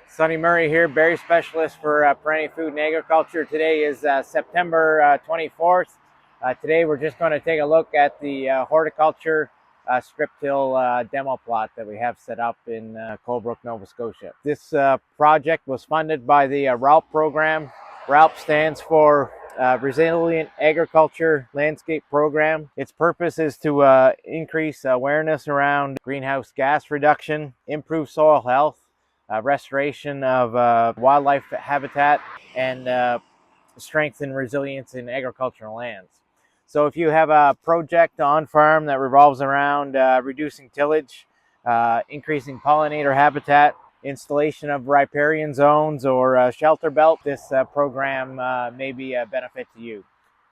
Sonny Murray here, berry specialist for Perennia Food and Agriculture. Today is September 24th. Today we're just going to take a look at the horticulture strip till demo plot that we have set up in Colebrook, Nova Scotia. This project was funded by the RALP program. RALP stands for Resilient Agriculture Landscape Program. Its purpose is to increase awareness around greenhouse gas reduction, improve soil health, restoration of wildlife habitat, and strengthen resilience in agricultural lands. So if you have a project on farm that revolves around reducing tillage, increasing pollinator habitat, installation of riparian zones or shelter belt, this program may be a benefit to you.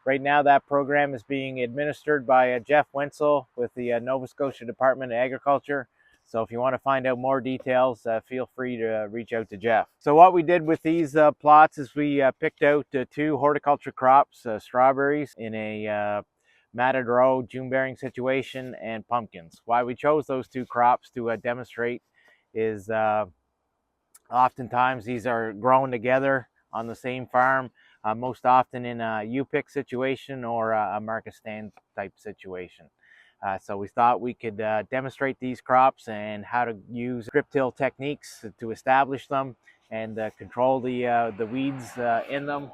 Right now, that program is being administered by Jeff Wenzel with the Nova Scotia Department of Agriculture. So if you want to find out more details, feel free to reach out to Jeff. So what we did with these plots is we picked out two horticulture crops, strawberries in a matted row, June bearing situation, and pumpkins. Why we chose those two crops to demonstrate is oftentimes these are grown together on the same farm, most often in a U-pick situation or a market stand type situation. So we thought we could demonstrate these crops and how to use strip till techniques to establish them and control the weeds in them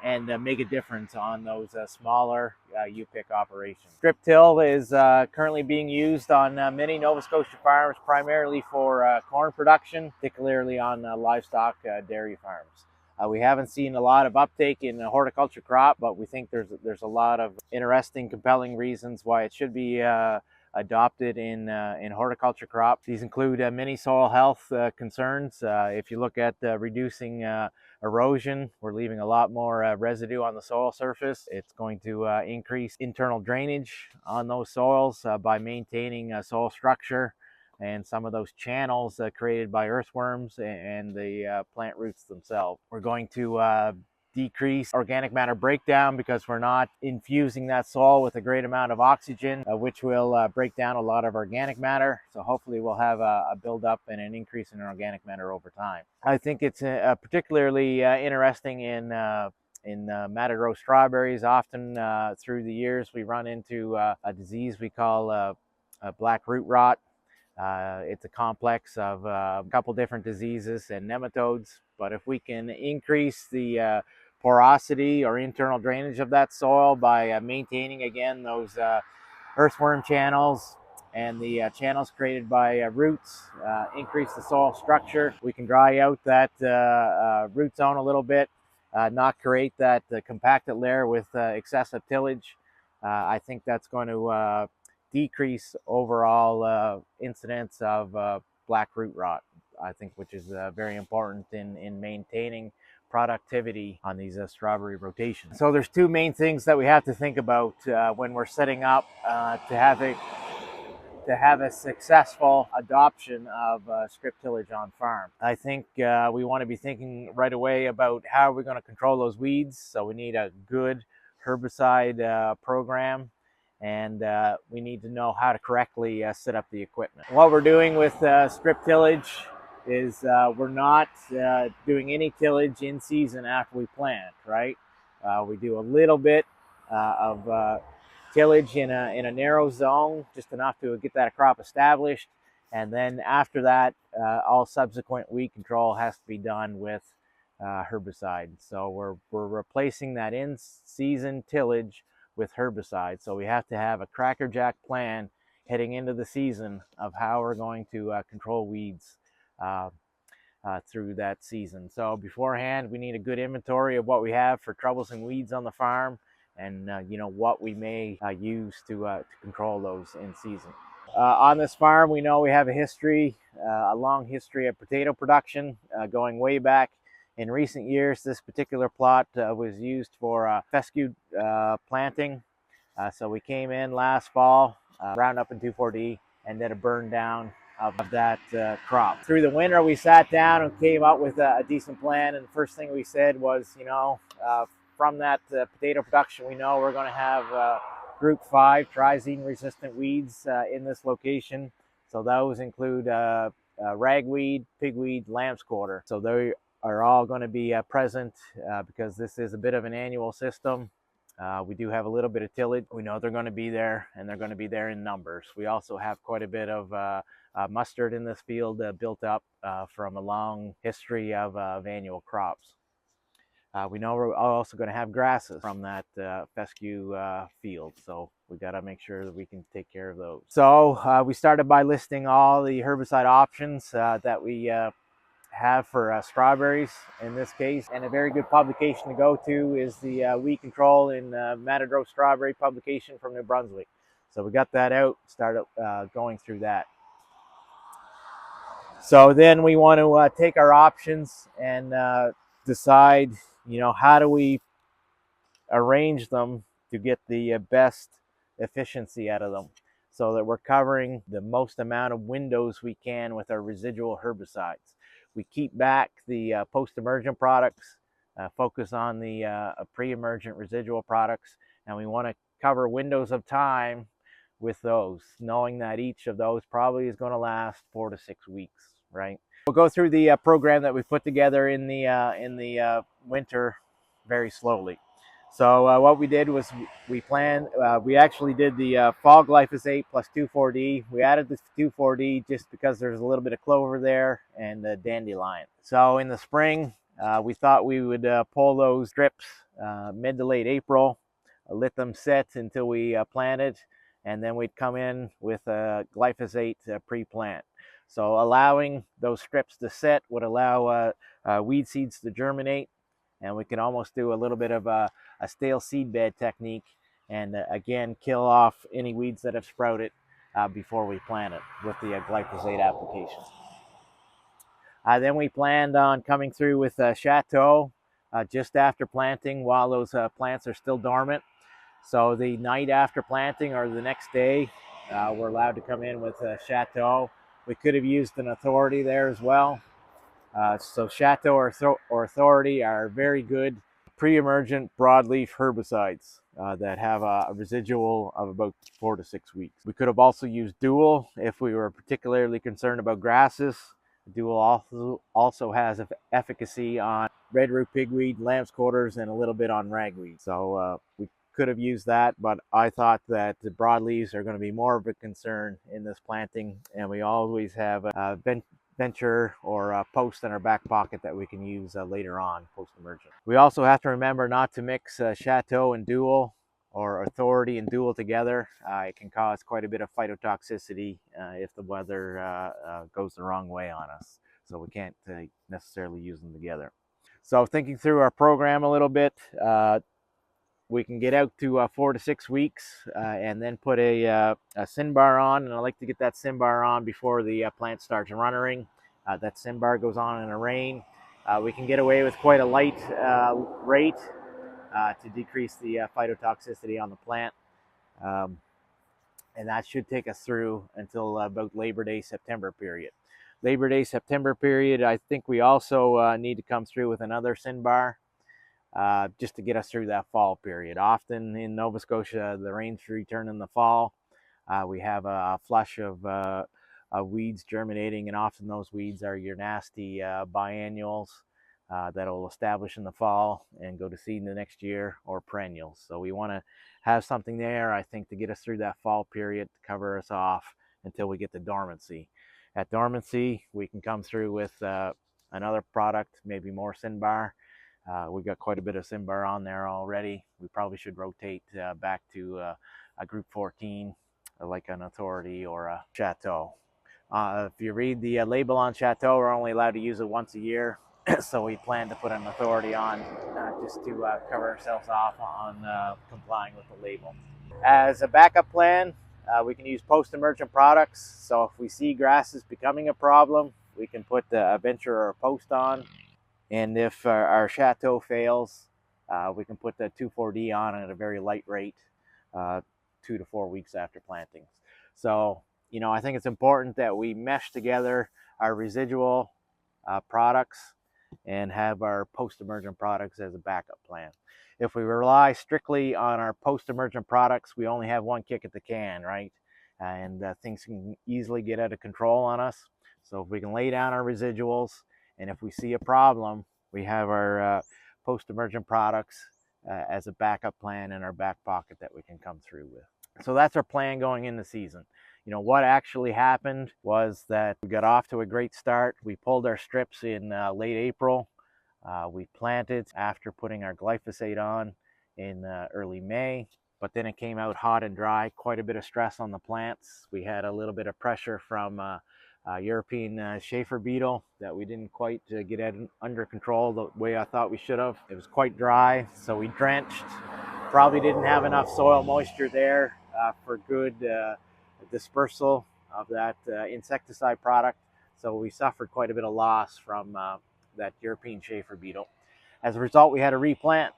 and make a difference on those smaller U-pick operations. Strip till is currently being used on many Nova Scotia farms, primarily for corn production, particularly on livestock dairy farms. We haven't seen a lot of uptake in the horticulture crop, but we think there's a lot of interesting, compelling reasons why it should be adopted in horticulture crops. These include many soil health concerns. If you look at reducing erosion, we're leaving a lot more residue on the soil surface. It's going to increase internal drainage on those soils by maintaining soil structure and some of those channels created by earthworms and the plant roots themselves. We're going to decrease organic matter breakdown because we're not infusing that soil with a great amount of oxygen, which will break down a lot of organic matter. So hopefully we'll have a buildup and an increase in organic matter over time. I think it's particularly interesting in matted row strawberries. Often through the years we run into a disease we call black root rot. It's a complex of a couple different diseases and nematodes, but if we can increase the porosity or internal drainage of that soil by maintaining again those earthworm channels and the channels created by roots, increase the soil structure, we can dry out that root zone a little bit, not create that compacted layer with excessive tillage. I think that's going to decrease overall incidence of black root rot, I think, which is very important in maintaining productivity on these strawberry rotations. So there's two main things that we have to think about when we're setting up to have a successful adoption of strip tillage on farm. I think we want to be thinking right away about how we're going to control those weeds. So we need a good herbicide program, and we need to know how to correctly set up the equipment. What we're doing with strip tillage is we're not doing any tillage in season after we plant, right? We do a little bit of tillage in a narrow zone, just enough to get that crop established, and then after that, all subsequent weed control has to be done with herbicide. So we're replacing that in-season tillage with herbicide. So we have to have a crackerjack plan heading into the season of how we're going to control weeds through that season. So beforehand, we need a good inventory of what we have for troublesome weeds on the farm, and what we may use to control those in season. On this farm, we know we have a long history of potato production going way back. In recent years, this particular plot was used for fescue planting. So we came in last fall, Roundup and 2,4-D, and did a burn down of that crop. Through the winter, we sat down and came up with a decent plan. And the first thing we said was, from that potato production, we know we're going to have group 5 triazine resistant weeds in this location. So those include ragweed, pigweed, lamb's quarter. So they are all going to be present because this is a bit of an annual system. We do have a little bit of tillage. We know they're going to be there, and they're going to be there in numbers. We also have quite a bit of mustard in this field built up from a long history of annual crops. We know we're also going to have grasses from that fescue field, so we got to make sure that we can take care of those. So we started by listing all the herbicide options that we have for strawberries in this case, and a very good publication to go to is the Weed Control in Matador Strawberry publication from New Brunswick. So we got that out, started going through that. So then we want to take our options and decide, how do we arrange them to get the best efficiency out of them so that we're covering the most amount of windows we can with our residual herbicides. We keep back the post-emergent products, focus on the pre-emergent residual products, and we want to cover windows of time with those, knowing that each of those probably is going to last 4 to 6 weeks, right? We'll go through the program that we put together in the winter very slowly. So what we did was we actually did the fall glyphosate plus 2,4-D. We added the 2,4-D just because there's a little bit of clover there and the dandelion. So in the spring, we thought we would pull those strips mid to late April, let them set until we planted, and then we'd come in with glyphosate pre-plant. So allowing those strips to set would allow weed seeds to germinate, and we can almost do a little bit of a stale seed bed technique, and again kill off any weeds that have sprouted before we plant it with the glyphosate application. Then we planned on coming through with Chateau just after planting while those plants are still dormant. So the night after planting or the next day, we're allowed to come in with Chateau. We could have used an Authority there as well. So Chateau or Authority are very good pre-emergent broadleaf herbicides that have a residual of about 4 to 6 weeks. We could have also used Dual if we were particularly concerned about grasses. Dual also has efficacy on red root pigweed, lamb's quarters, and a little bit on ragweed. So we could have used that, but I thought that the broadleaves are going to be more of a concern in this planting, and we always have a venture or a post in our back pocket that we can use later on post-emergent. We also have to remember not to mix Chateau and Dual or Authority and Dual together. It can cause quite a bit of phytotoxicity if the weather goes the wrong way on us. So we can't necessarily use them together. So thinking through our program a little bit, we can get out to 4 to 6 weeks and then put a Sinbar on, and I like to get that Sinbar on before the plant starts running. That Sinbar goes on in the rain. We can get away with quite a light rate to decrease the phytotoxicity on the plant. And that should take us through until about Labor Day, September period. Labor Day, September period, I think we also need to come through with another Sinbar. Just to get us through that fall period. Often in Nova Scotia, the rains return in the fall. We have a flush of weeds germinating, and often those weeds are your nasty biennials that'll establish in the fall and go to seed in the next year, or perennials. So we want to have something there, I think, to get us through that fall period, to cover us off until we get to dormancy. At dormancy, we can come through with another product, maybe more Sinbar. We've got quite a bit of Sinbar on there already. We probably should rotate back to a group 14, like an Authority or a Chateau. If you read the label on Chateau, we're only allowed to use it once a year. So we plan to put an Authority on just to cover ourselves off on complying with the label. As a backup plan, we can use post-emergent products. So if we see grasses becoming a problem, we can put a venture or a post on. And if our Chateau fails, we can put the 2,4-D on at a very light rate 2 to 4 weeks after plantings. So, I think it's important that we mesh together our residual products and have our post-emergent products as a backup plan. If we rely strictly on our post-emergent products, we only have one kick at the can, right? And things can easily get out of control on us. So if we can lay down our residuals, and if we see a problem, we have our post-emergent products as a backup plan in our back pocket that we can come through with. So that's our plan going into season. What actually happened was that we got off to a great start. We pulled our strips in late April. We planted after putting our glyphosate on in early May, but then it came out hot and dry, quite a bit of stress on the plants. We had a little bit of pressure from European Schaefer beetle that we didn't quite get under control the way I thought we should have. It was quite dry, so we drenched. Probably didn't have enough soil moisture there for good dispersal of that insecticide product. So we suffered quite a bit of loss from that European Schaefer beetle. As a result, we had to replant.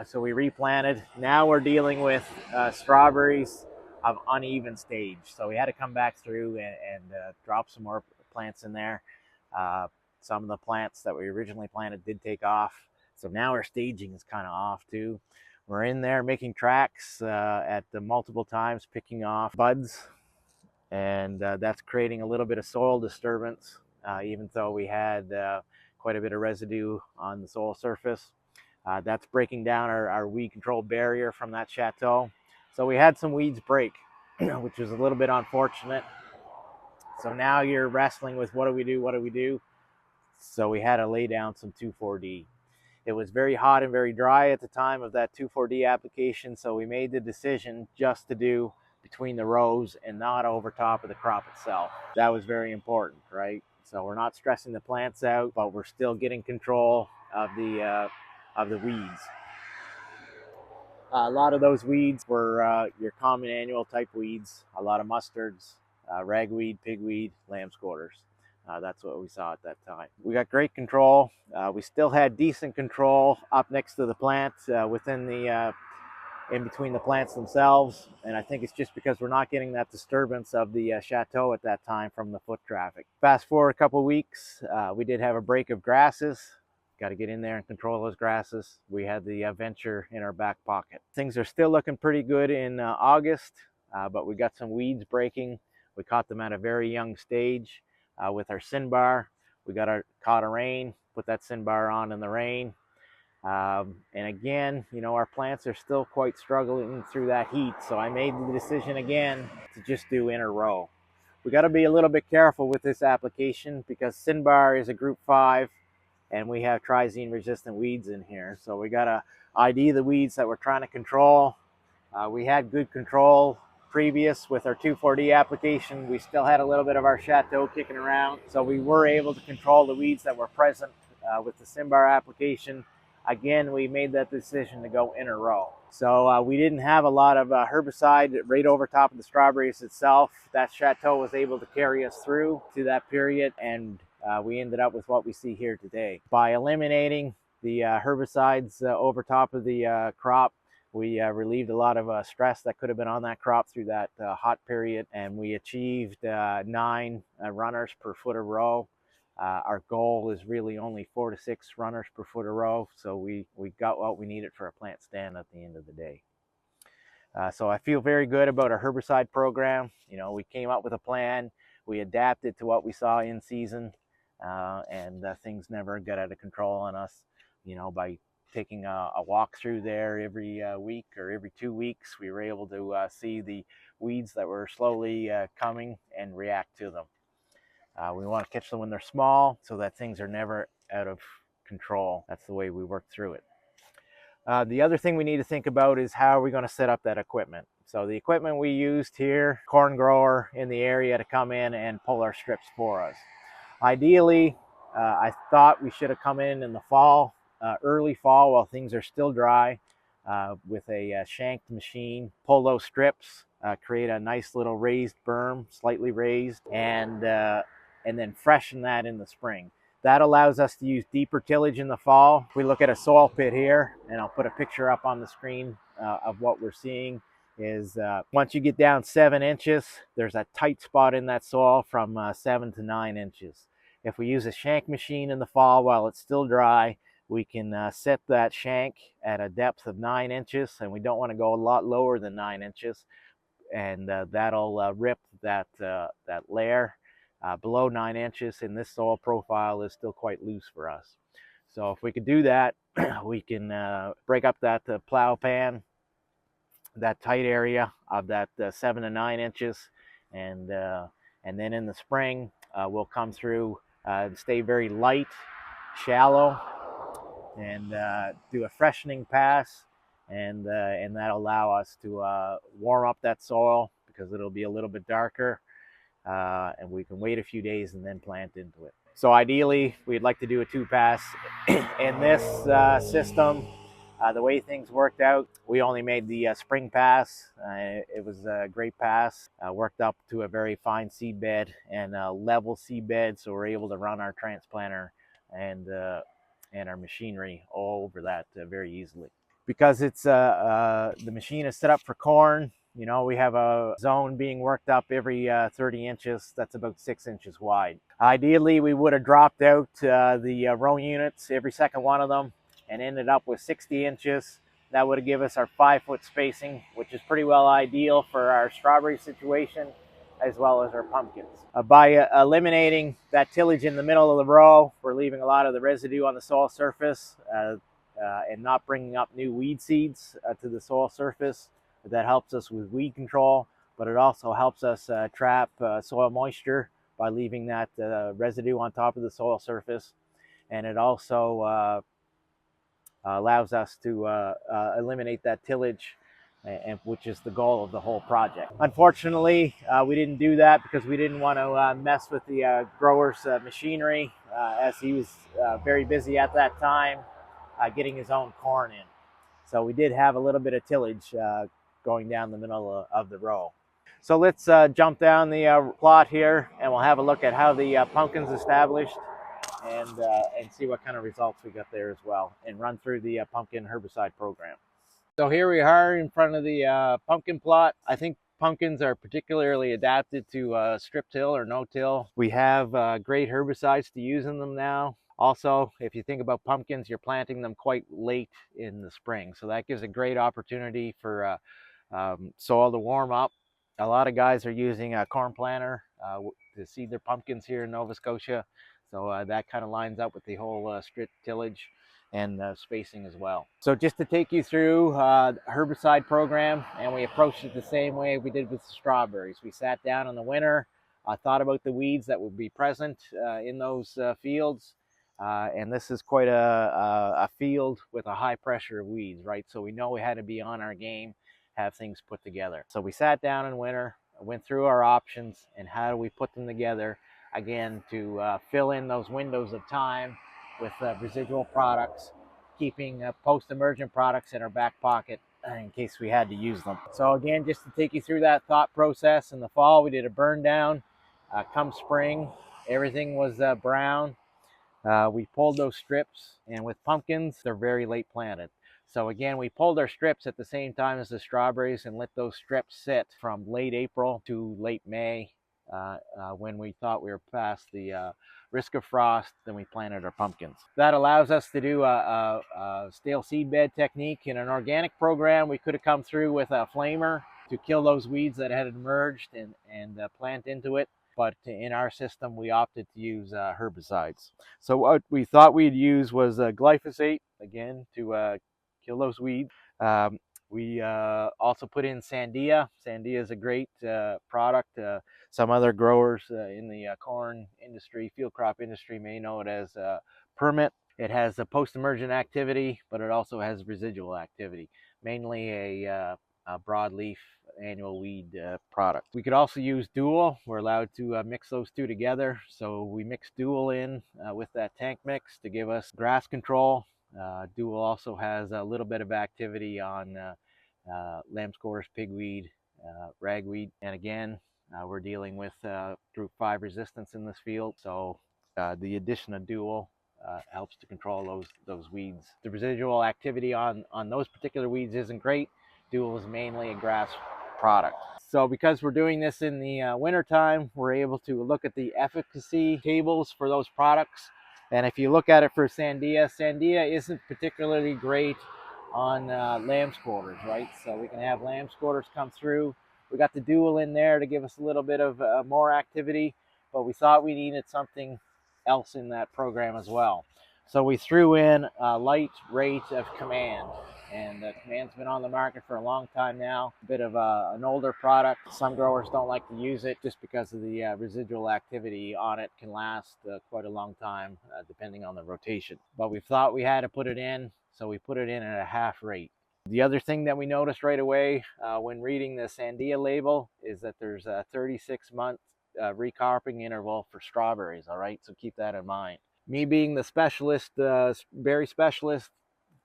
So we replanted. Now we're dealing with strawberries of uneven stage. So we had to come back through and drop some more plants in there. Some of the plants that we originally planted did take off. So now our staging is kind of off too. We're in there making tracks at the multiple times, picking off buds. And that's creating a little bit of soil disturbance, even though we had quite a bit of residue on the soil surface. That's breaking down our weed control barrier from that chateau. So we had some weeds break, which was a little bit unfortunate. So now you're wrestling with what do we do? So we had to lay down some 2,4-D. It was very hot and very dry at the time of that 2,4-D application, so we made the decision just to do between the rows and not over top of the crop itself. That was very important, right? So we're not stressing the plants out, but we're still getting control of the weeds. A lot of those weeds were your common annual type weeds, a lot of mustards, ragweed, pigweed, lamb's quarters. That's what we saw at that time. We got great control. We still had decent control up next to the plants within the in between the plants themselves, and I think it's just because we're not getting that disturbance of the chateau at that time from the foot traffic. Fast forward a couple weeks, we did have a break of grasses. Got to get in there and control those grasses. We had the venture in our back pocket. Things are still looking pretty good in August, but we got some weeds breaking. We caught them at a very young stage with our Sinbar. We caught a rain, put that Sinbar on in the rain. And again, our plants are still quite struggling through that heat. So I made the decision again to just do inner row. We got to be a little bit careful with this application because Sinbar is a group 5 and we have triazine resistant weeds in here. So we got to ID the weeds that we're trying to control. We had good control previous with our 2,4-D application. We still had a little bit of our chateau kicking around. So we were able to control the weeds that were present with the Sinbar application. Again, we made that decision to go inner row. So we didn't have a lot of herbicide right over top of the strawberries itself. That chateau was able to carry us through to that period, and we ended up with what we see here today. By eliminating the herbicides over top of the crop, we relieved a lot of stress that could have been on that crop through that hot period, and we achieved 9 runners per foot of row. Our goal is really only 4 to 6 runners per foot a row, so we got what we needed for a plant stand at the end of the day. So I feel very good about our herbicide program. We came up with a plan, we adapted to what we saw in season, and things never got out of control on us. By taking a walk through there every week or every 2 weeks, we were able to see the weeds that were slowly coming and react to them. We want to catch them when they're small so that things are never out of control. That's the way we work through it. The other thing we need to think about is how are we going to set up that equipment. So the equipment we used here, corn grower in the area to come in and pull our strips for us. Ideally, I thought we should have come in the fall, early fall while things are still dry with a shanked machine, pull those strips, create a nice little raised berm, slightly raised, and then freshen that in the spring. That allows us to use deeper tillage in the fall. If we look at a soil pit here, and I'll put a picture up on the screen of what we're seeing, is once you get down 7 inches, there's a tight spot in that soil from 7 to 9 inches. If we use a shank machine in the fall while it's still dry, we can set that shank at a depth of 9 inches, and we don't want to go a lot lower than 9 inches, and that'll rip that layer below 9 inches, and this soil profile is still quite loose for us. So if we could do that, we can break up that plow pan, that tight area of that 7 to 9 inches, and then in the spring we'll come through, stay very light, shallow, and do a freshening pass, and that'll allow us to warm up that soil because it'll be a little bit darker, and we can wait a few days and then plant into it. So ideally, we'd like to do a 2-pass. In this system, the way things worked out, we only made the spring pass. It was a great pass, worked up to a very fine seed bed and a level seed bed, so we're able to run our transplanter and our machinery all over that very easily. Because it's the machine is set up for corn, you know, we have a zone being worked up every 30 inches. That's about 6 inches wide. Ideally, we would have dropped out the row units, every second one of them, and ended up with 60 inches. That would have given us our 5-foot spacing, which is pretty well ideal for our strawberry situation, as well as our pumpkins. By eliminating that tillage in the middle of the row, we're leaving a lot of the residue on the soil surface and not bringing up new weed seeds to the soil surface. That helps us with weed control, but it also helps us trap soil moisture by leaving that residue on top of the soil surface. And it also allows us to eliminate that tillage, which is the goal of the whole project. Unfortunately, we didn't do that because we didn't want to mess with the grower's machinery, as he was very busy at that time getting his own corn in. So we did have a little bit of tillage going down the middle of the row. So let's jump down the plot here, and we'll have a look at how the pumpkin's established, and see what kind of results we got there as well, and run through the pumpkin herbicide program. So here we are in front of the pumpkin plot. I think pumpkins are particularly adapted to strip till or no-till. We have great herbicides to use in them now. Also, if you think about pumpkins, you're planting them quite late in the spring, so that gives a great opportunity for soil to warm up. A lot of guys are using a corn planter to seed their pumpkins here in Nova Scotia, so that kind of lines up with the whole strip tillage and spacing as well. So just to take you through herbicide program, and we approached it the same way we did with the strawberries. We sat down in the winter, thought about the weeds that would be present in those fields, and this is quite a field with a high pressure of weeds, right? So we know we had to be on our game, have things put together. So we sat down in winter, went through our options and how do we put them together, again, to fill in those windows of time with residual products, keeping post-emergent products in our back pocket in case we had to use them. So again, just to take you through that thought process, in the fall we did a burn down. Come spring, everything was brown. We pulled those strips, and with pumpkins, they're very late planted. So again, we pulled our strips at the same time as the strawberries and let those strips sit from late April to late May, when we thought we were past the risk of frost. Then we planted our pumpkins. That allows us to do a stale seed bed technique. In an organic program, we could have come through with a flamer to kill those weeds that had emerged and plant into it. But in our system, we opted to use herbicides. So what we thought we'd use was glyphosate, again, to kill those weeds. We also put in Sandia. Sandia is a great product. Some other growers in the corn industry, field crop industry, may know it as permit. It has a post-emergent activity, but it also has residual activity, mainly a broadleaf annual weed product. We could also use Dual. We're allowed to mix those two together. So we mix Dual in with that tank mix to give us grass control. Dual also has a little bit of activity on lamb's quarters, pigweed, ragweed, and again, we're dealing with group 5 resistance in this field. So the addition of Dual helps to control those weeds. The residual activity on those particular weeds isn't great. Dual is mainly a grass product. So because we're doing this in the winter time, we're able to look at the efficacy tables for those products. And if you look at it for Sandia, Sandia isn't particularly great on lamb's quarters, right? So we can have lamb's quarters come through. We got the Dual in there to give us a little bit of more activity, but we thought we needed something else in that program as well. So we threw in a light rate of command, and the command's been on the market for a long time now. A bit of an older product. Some growers don't like to use it just because of the residual activity on it can last quite a long time depending on the rotation. But we thought we had to put it in, so we put it in at a half rate. The other thing that we noticed right away when reading the Sandia label is that there's a 36-month recarping interval for strawberries, all right? So keep that in mind. Me being the specialist, berry specialist,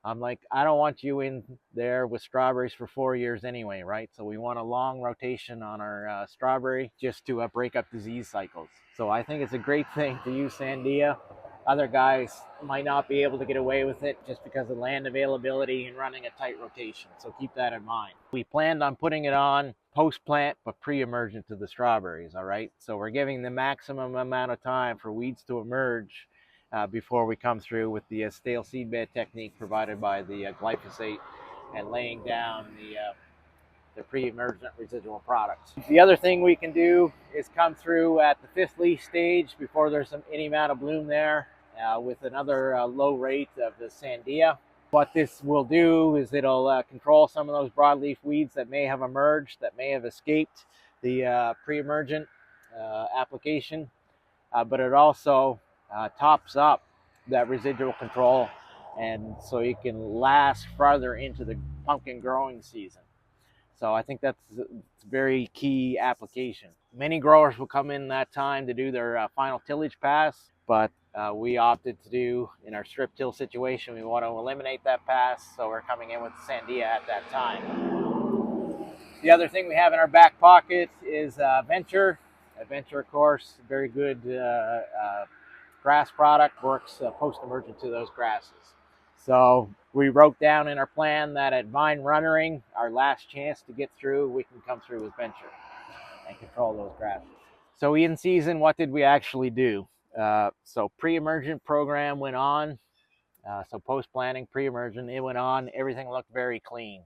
I'm like, I don't want you in there with strawberries for 4 years anyway, right? So we want a long rotation on our strawberry just to break up disease cycles. So I think it's a great thing to use Sandia. Other guys might not be able to get away with it just because of land availability and running a tight rotation. So keep that in mind. We planned on putting it on post-plant, but pre-emergent to the strawberries, all right? So we're giving the maximum amount of time for weeds to emerge before we come through with the stale seedbed technique provided by the glyphosate and laying down the pre-emergent residual products. The other thing we can do is come through at the 5th leaf stage before there's any amount of bloom there with another low rate of the Sandia. What this will do is it'll control some of those broadleaf weeds that may have emerged, that may have escaped the pre-emergent application, but it also tops up that residual control, and so you can last farther into the pumpkin growing season. So I think that's a very key application. Many growers will come in that time to do their final tillage pass, but we opted to do, in our strip till situation, we want to eliminate that pass, so we're coming in with Sandia at that time. The other thing we have in our back pocket is Venture. Venture, of course, very good grass product, works post-emergent to those grasses. So we wrote down in our plan that at vine runnering, our last chance to get through, we can come through with Venture and control those grasses. So in season, what did we actually do? So pre-emergent program went on. So post-planting, pre-emergent, it went on. Everything looked very clean.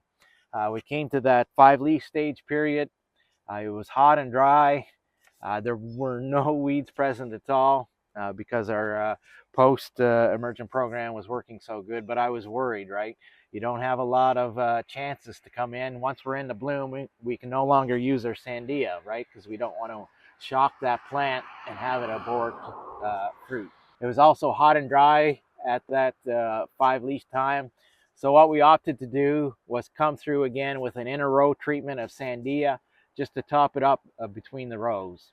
We came to that 5-leaf stage period. It was hot and dry. There were no weeds present at all because our post-emergent program was working so good, but I was worried, right? You don't have a lot of chances to come in. Once we're in the bloom, we can no longer use our Sandia, right? Because we don't want to shock that plant and have it abort fruit. It was also hot and dry at that 5-leaf time. So what we opted to do was come through again with an inner row treatment of Sandia just to top it up between the rows.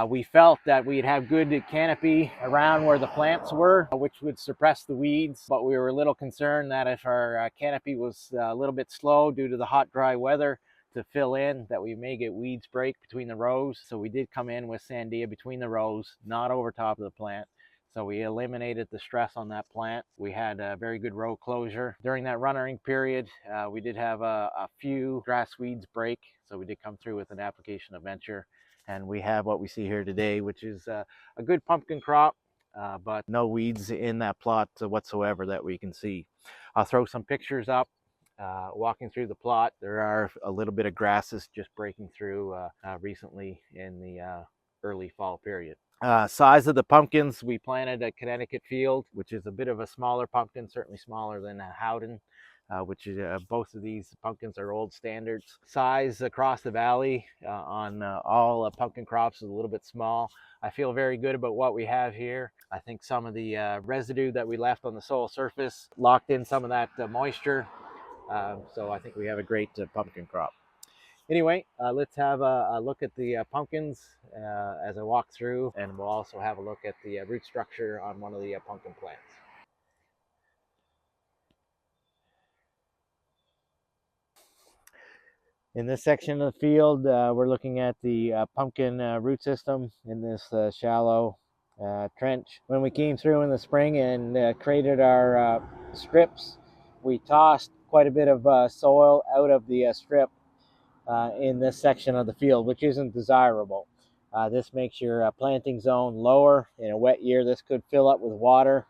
We felt that we'd have good canopy around where the plants were, which would suppress the weeds, but we were a little concerned that if our canopy was a little bit slow due to the hot, dry weather to fill in, that we may get weeds break between the rows. So we did come in with Sandia between the rows, not over top of the plant. So we eliminated the stress on that plant. We had a very good row closure. During that runnering period, we did have a few grass weeds break. So we did come through with an application of Venture. And we have what we see here today, which is a good pumpkin crop, but no weeds in that plot whatsoever that we can see. I'll throw some pictures up. Walking through the plot, there are a little bit of grasses just breaking through recently in the early fall period. Size of the pumpkins, we planted at Connecticut Field, which is a bit of a smaller pumpkin, certainly smaller than Howden, which is both of these pumpkins are old standards. Size across the valley on all pumpkin crops is a little bit small. I feel very good about what we have here. I think some of the residue that we left on the soil surface locked in some of that moisture. So I think we have a great pumpkin crop. Anyway, let's have a look at the pumpkins as I walk through, and we'll also have a look at the root structure on one of the pumpkin plants. In this section of the field, we're looking at the pumpkin root system in this shallow trench. When we came through in the spring and created our strips, we tossed quite a bit of soil out of the strip in this section of the field, which isn't desirable. This makes your planting zone lower. In a wet year, this could fill up with water.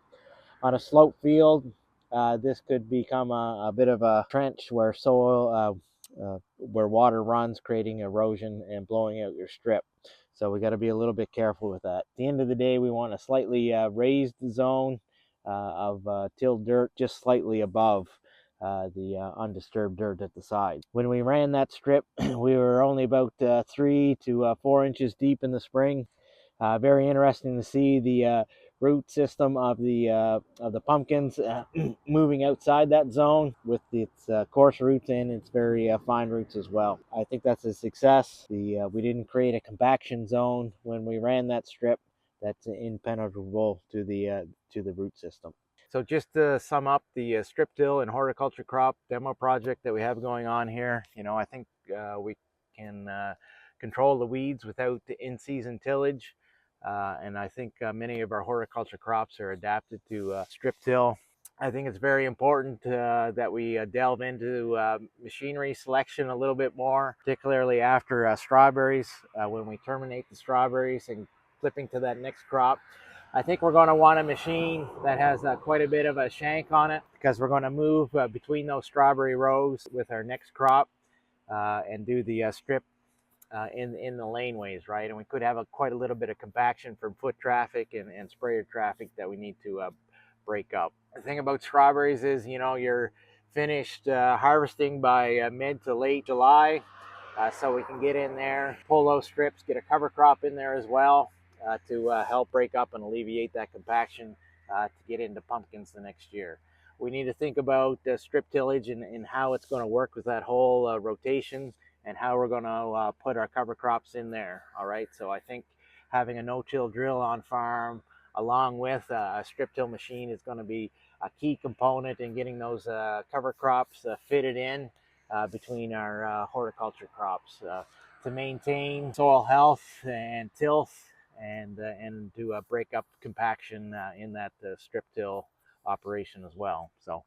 On a slope field, this could become a bit of a trench where soil, where water runs, creating erosion and blowing out your strip. So we got to be a little bit careful with that. At the end of the day, we want a slightly raised zone of tilled dirt just slightly above the undisturbed dirt at the side. When we ran that strip, we were only about 3 to 4 inches deep in the spring. Very interesting to see the root system of the pumpkins moving outside that zone with its coarse roots and its very fine roots as well. I think that's a success. We didn't create a compaction zone when we ran that strip that's impenetrable to the root system. So just to sum up the strip till and horticulture crop demo project that we have going on here, I think we can control the weeds without the in-season tillage. And I think many of our horticulture crops are adapted to strip till. I think it's very important that we delve into machinery selection a little bit more, particularly after strawberries. When we terminate the strawberries and flipping to that next crop, I think we're going to want a machine that has quite a bit of a shank on it, because we're going to move between those strawberry rows with our next crop and do the strip in the laneways, right? And we could have quite a little bit of compaction from foot traffic and sprayer traffic that we need to break up. The thing about strawberries is, you're finished harvesting by mid to late July, so we can get in there, pull those strips, get a cover crop in there as well to help break up and alleviate that compaction to get into pumpkins the next year. We need to think about strip tillage and how it's going to work with that whole rotation, and how we're going to put our cover crops in there. All right, so I think having a no-till drill on farm along with a strip till machine is going to be a key component in getting those cover crops fitted in between our horticulture crops to maintain soil health and tilth, and to break up compaction in that strip till operation as well. So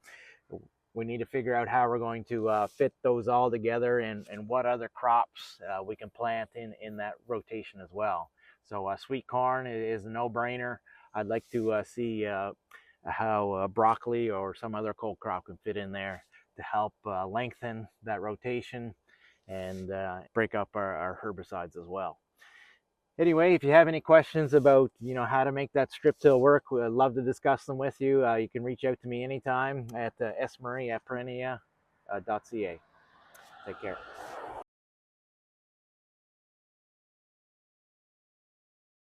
we need to figure out how we're going to fit those all together, and what other crops we can plant in that rotation as well. So sweet corn is a no-brainer. I'd like to see how broccoli or some other cold crop can fit in there to help lengthen that rotation and break up our herbicides as well. Anyway, if you have any questions about how to make that strip till work, we'd love to discuss them with you. You can reach out to me anytime at smurray@perennia.ca. Take care.